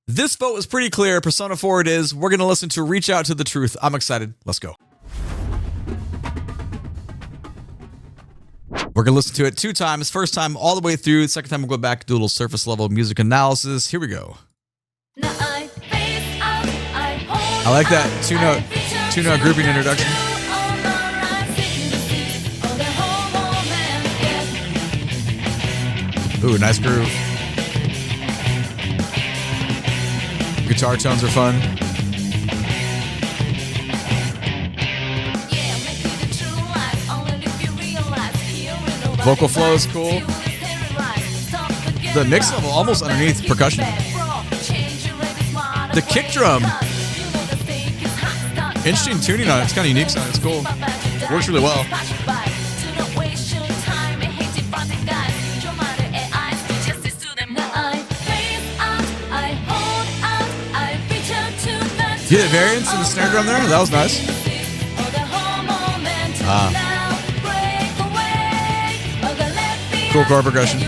This vote was pretty clear. Persona 4 it is. We're going to listen to Reach Out to the Truth. I'm excited. Let's go. We're going to listen to it 2 times. First time all the way through. Second time we'll go back, do a little surface level music analysis. Here we go. I like that two-note grouping introduction. Ooh, nice groove. Guitar tones are fun. Vocal flow is cool. The mix level almost underneath percussion. The kick drum. Interesting tuning on it. It's kind of unique sound. It's cool. Works really well. See the variance in the snare drum there? That was nice. Cool chord progression.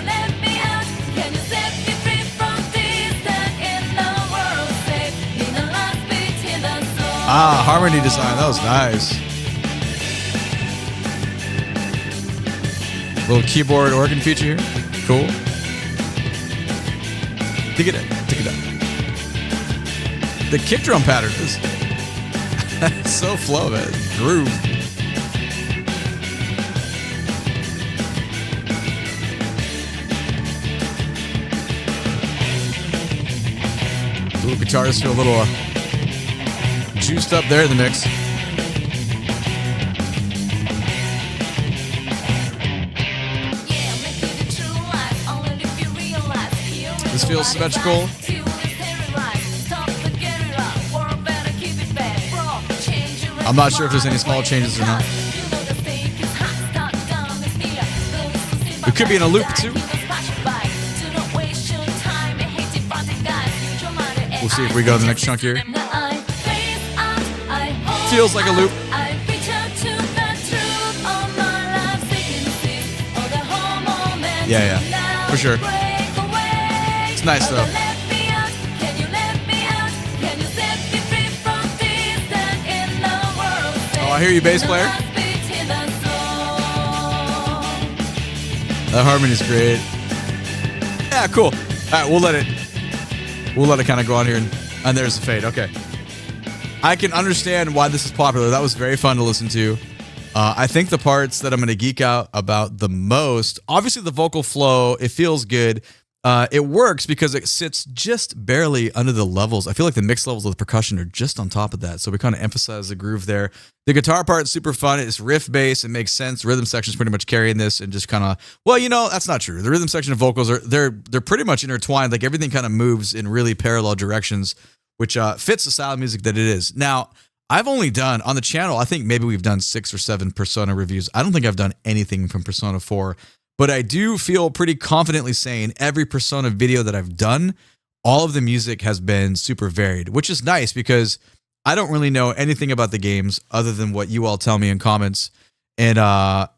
Harmony design. That was nice. Little keyboard organ feature here. Cool. Dig it up. Dig it up. The kick drum pattern is so flow, man. Groove. Little guitarists feel a little juiced up there in the mix. This feels symmetrical. I'm not sure if there's any small changes or not. It could be in a loop too. We'll see if we go to the next chunk here. Feels like a loop. Yeah, for sure. It's nice though. Oh, I hear you, bass player. That harmony's great. Yeah, cool. All right, we'll let it kind of go on here, and there's the fade. Okay. I can understand why this is popular. That was very fun to listen to. I think the parts that I'm going to geek out about the most, obviously the vocal flow, it feels good. It works because it sits just barely under the levels. I feel like the mix levels of the percussion are just on top of that. So we kind of emphasize the groove there. The guitar part's super fun. It's riff bass. It makes sense. Rhythm section's pretty much carrying this and just kind of, well, that's not true. The rhythm section and vocals they're pretty much intertwined. Like everything kind of moves in really parallel directions, which fits the style of music that it is. Now, I've only done on the channel, I think maybe we've done 6 or 7 Persona reviews. I don't think I've done anything from Persona 4. But I do feel pretty confidently saying every Persona video that I've done, all of the music has been super varied, which is nice because I don't really know anything about the games other than what you all tell me in comments. And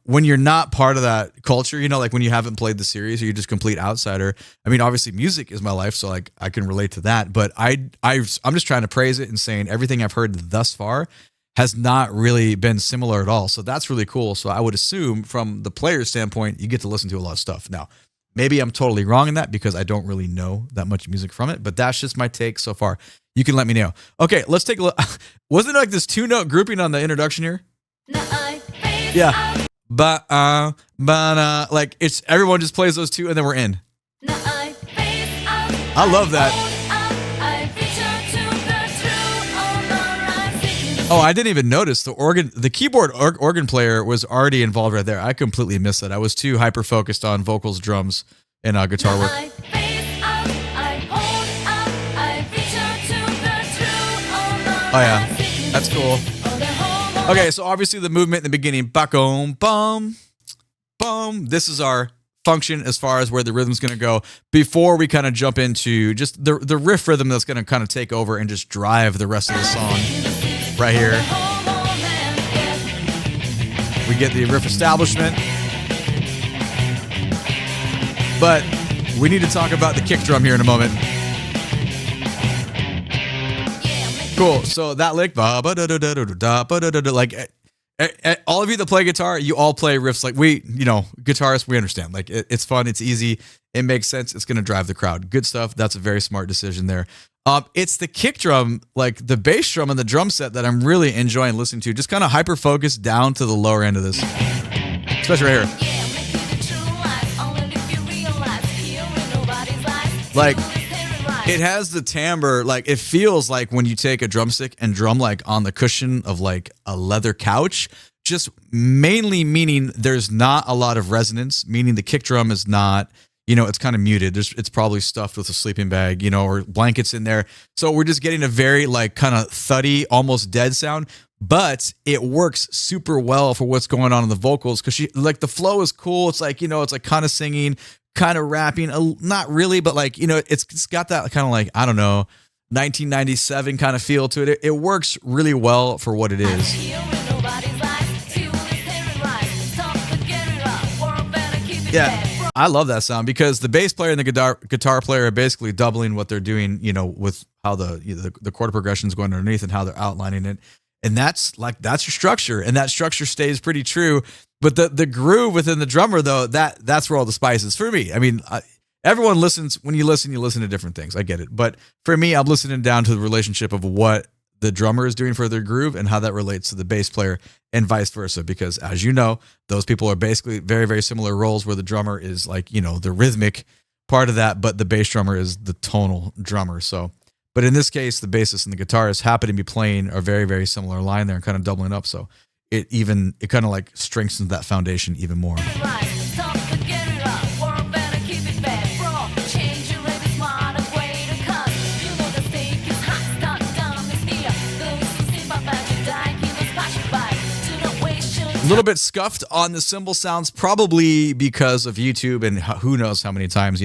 when you're not part of that culture, like when you haven't played the series or you're just a complete outsider, I mean, obviously music is my life, so like I can relate to that. But I'm just trying to praise it and saying everything I've heard thus far has not really been similar at all. So that's really cool. So I would assume from the player's standpoint, you get to listen to a lot of stuff. Now, maybe I'm totally wrong in that because I don't really know that much music from it, but that's just my take so far. You can let me know. Okay, let's take a look. Wasn't it like this 2-note grouping on the introduction here? Yeah. But like it's everyone just plays those 2 and then we're in. I love that. Oh, I didn't even notice the keyboard organ player was already involved right there. I completely missed that. I was too hyper focused on vocals, drums, and guitar work. Oh yeah, that's cool. Okay, so obviously the movement in the beginning, boom, boom, boom. This is our function as far as where the rhythm's going to go before we kind of jump into just the riff rhythm that's going to kind of take over and just drive the rest of the song. Right here, we get the riff establishment, but we need to talk about the kick drum here in a moment. Cool. So that lick, like all of you that play guitar, you all play riffs like we, guitarists, we understand. Like it's fun, it's easy, it makes sense, it's going to drive the crowd. Good stuff. That's a very smart decision there. It's the kick drum, like the bass drum and the drum set that I'm really enjoying listening to. Just kind of hyper focused down to the lower end of this, especially right here. Like it has the timbre, like it feels like when you take a drumstick and drum like on the cushion of like a leather couch, just mainly meaning there's not a lot of resonance, meaning the kick drum is not, it's kind of muted. It's probably stuffed with a sleeping bag, or blankets in there. So we're just getting a very like kind of thuddy, almost dead sound, but it works super well for what's going on in the vocals. Cause like the flow is cool. It's like, it's like kind of singing, kind of rapping, not really, but like, it's got that kind of like, I don't know, 1997 kind of feel to it. It works really well for what it is. Yeah. I love that sound because the bass player and the guitar player are basically doubling what they're doing, with how the chord progression is going underneath and how they're outlining it. And that's your structure, and that structure stays pretty true. But the groove within the drummer, though, that's where all the spice is for me. I mean, everyone listens. When you listen to different things. I get it. But for me, I'm listening down to the relationship of what the drummer is doing for their groove and how that relates to the bass player and vice versa. Because as you know, those people are basically very, very similar roles where the drummer is like, the rhythmic part of that, but the bass drummer is the tonal drummer. So, but in this case, the bassist and the guitarist happen to be playing a very, very similar line there and kind of doubling up. So it kind of like strengthens that foundation even more. A little bit scuffed on the cymbal sounds, probably because of YouTube and who knows how many times,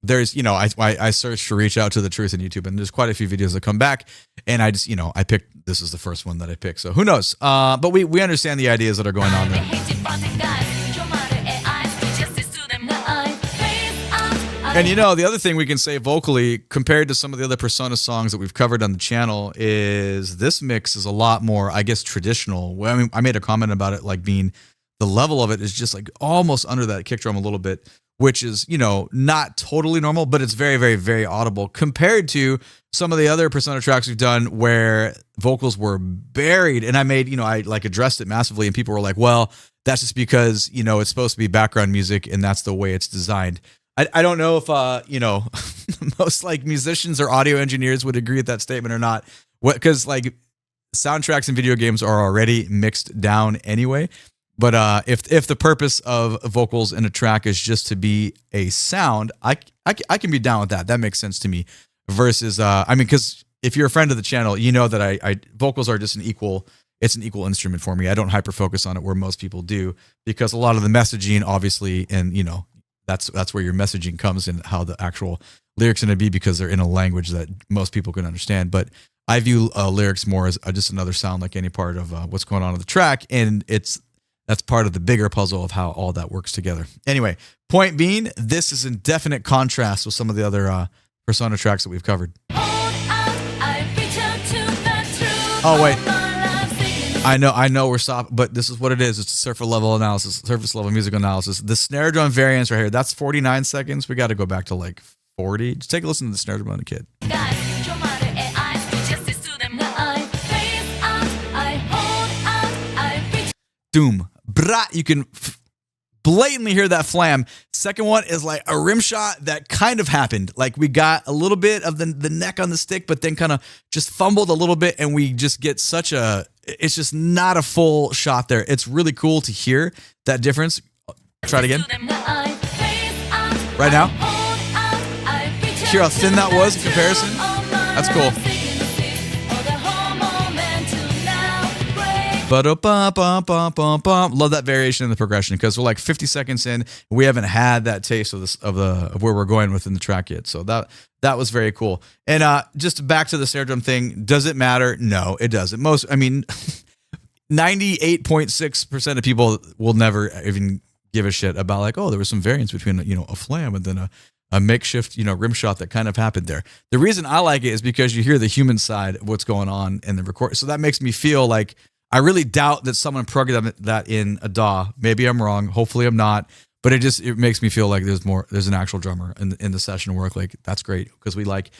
there's, I searched to reach out to the truth in YouTube, and there's quite a few videos that come back, and I just, I picked, this is the first one that I picked, so who knows? But we understand the ideas that are going on there. And the other thing we can say vocally compared to some of the other Persona songs that we've covered on the channel is this mix is a lot more, I guess, traditional. I mean, I made a comment about it, like being the level of it is just like almost under that kick drum a little bit, which is, not totally normal, but it's very, very, very audible compared to some of the other Persona tracks we've done where vocals were buried. And I made, I like addressed it massively, and people were like, well, that's just because, it's supposed to be background music and that's the way it's designed. I don't know if, most like musicians or audio engineers would agree with that statement or not. Because like soundtracks and video games are already mixed down anyway. But if the purpose of vocals in a track is just to be a sound, I can be down with that. That makes sense to me. Versus, because if you're a friend of the channel, you know that I vocals are just it's an equal instrument for me. I don't hyper focus on it where most people do, because a lot of the messaging, obviously, and that's where your messaging comes in, how the actual lyrics are going to be, because they're in a language that most people can understand. But I view lyrics more as just another sound, like any part of what's going on in the track, and that's part of the bigger puzzle of how all that works together. Anyway, point being, this is in definite contrast with some of the other Persona tracks that we've covered. Oh wait, I know we're stopped, but this is what it is. It's a surface level music analysis. The snare drum variance right here, that's 49 seconds. We got to go back to like 40. Just take a listen to the snare drum on the kid. Doom, brah, you can blatantly hear that flam. Second one is like a rim shot that kind of happened. Like we got a little bit of the neck on the stick, but then kind of just fumbled a little bit, and we just get it's just not a full shot there. It's really cool to hear that difference. Try it again. Right now. Hear how thin that was in comparison? That's cool. Love that variation in the progression, because we're like 50 seconds in, we haven't had that taste of where we're going within the track yet. So that was very cool. And just back to the snare drum thing, does it matter? No, it doesn't. 98.6% of people will never even give a shit about like, oh, there was some variance between a flam and then a makeshift, rim shot that kind of happened there. The reason I like it is because you hear the human side of what's going on in the record. So that makes me feel like I really doubt that someone programmed that in a DAW. Maybe I'm wrong. Hopefully I'm not. But it makes me feel like there's an actual drummer in the session work. Like, that's great, because we like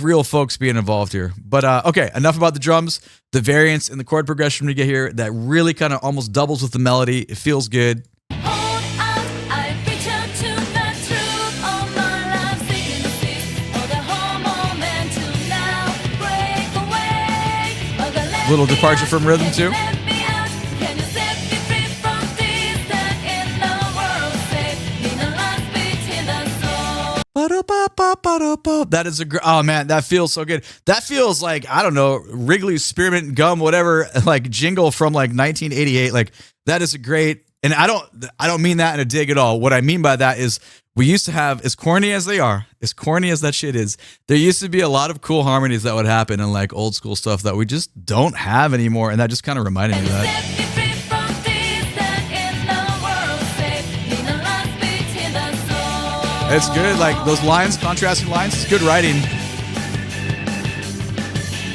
real folks being involved here. But okay, enough about the drums. The variance in the chord progression we get here, that really kind of almost doubles with the melody. It feels good. Little departure from rhythm too. That is oh man, that feels so good. That feels like, I don't know, Wrigley's Spearmint Gum, whatever, like jingle from like 1988. Like, that is a great, and I don't mean that in a dig at all. What I mean by that is, we used to have, as corny as they are, as corny as that shit is, there used to be a lot of cool harmonies that would happen in like old school stuff that we just don't have anymore. And that just kind of reminded me of that. It's good. Like, those lines, contrasting lines, it's good writing.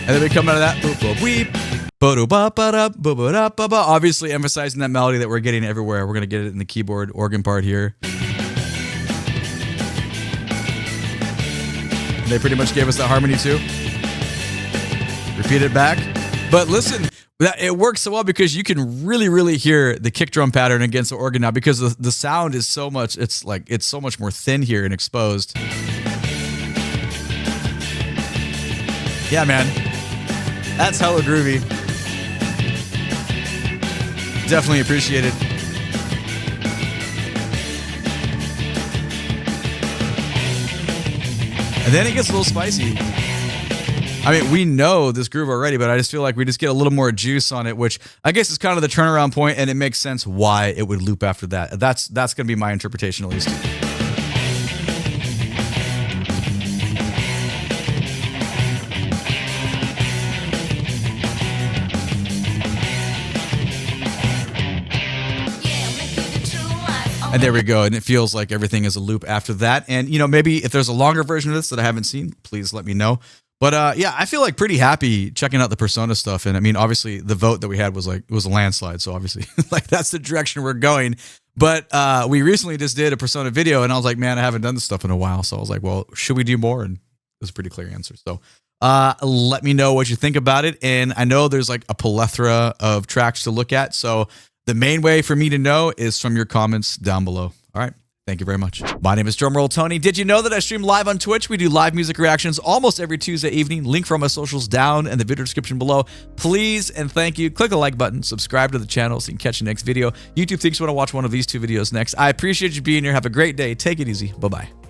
And then we come out of that, boop, boop, weep. Obviously emphasizing that melody that we're getting everywhere. We're going to get it in the keyboard organ part here. They pretty much gave us that harmony too. Repeat it back. But listen, it works so well because you can really, really hear the kick drum pattern against the organ now, because the sound is so much, it's so much more thin here and exposed. Yeah, man. That's hella groovy. Definitely appreciate it. And then it gets a little spicy. I mean, we know this groove already, but I just feel like we just get a little more juice on it, which I guess is kind of the turnaround point, and it makes sense why it would loop after that. That's going to be my interpretation, at least. And there we go. And it feels like everything is a loop after that. And, maybe if there's a longer version of this that I haven't seen, please let me know. But yeah, I feel like pretty happy checking out the Persona stuff. And I mean, obviously the vote that we had was it was a landslide. So obviously like that's the direction we're going. But we recently just did a Persona video, and I was like, man, I haven't done this stuff in a while. So I was like, well, should we do more? And it was a pretty clear answer. So let me know what you think about it. And I know there's like a plethora of tracks to look at. So the main way for me to know is from your comments down below. All right. Thank you very much. My name is DrumRollTony. Did you know that I stream live on Twitch? We do live music reactions almost every Tuesday evening. Link for all my socials down in the video description below. Please and thank you. Click the like button. Subscribe to the channel so you can catch the next video. YouTube thinks you want to watch one of these two videos next. I appreciate you being here. Have a great day. Take it easy. Bye-bye.